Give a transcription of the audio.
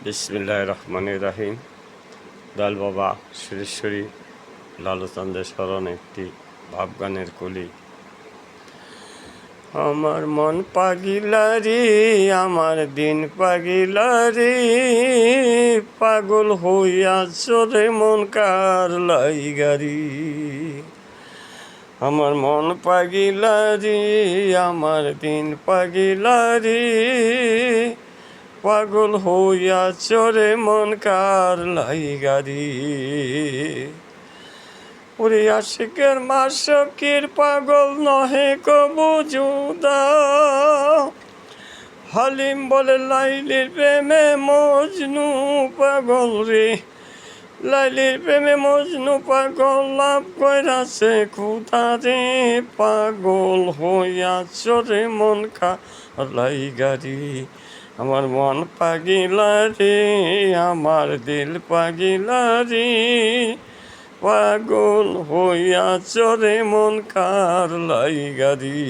বিসমিল্লাহির রহমানির রহিম। দয়াল বাবা সুরেশ্বরী লালুচন্দ্রের স্মরণে একটি ভাবগানের কলি। আমার মন পাগিলারি, আমার দিন পাগিলারি, পাগল হইয়াছ রে মন কার লাইগারি। আমার মন পাগিলারি, আমার দিন পাগিলারি, পাগল হইয়াছ রে মন কার লাইগারি। ওরে আশিকের মাশকির পাগল নহে কবু জুদা, হালিম বলে লাইলির প্রেমে মজনু পাগল রে। লাইলির প্রেমে মজনু পাগল, লাভ কইরাছে খুদা রে। পাগল হইয়াছ রে মন কার লাইগারি। আমার মন পাগিলা রে, আমার দিল পাগিলা রে, পাগল হইয়াছ রে মন কার লাইগারি।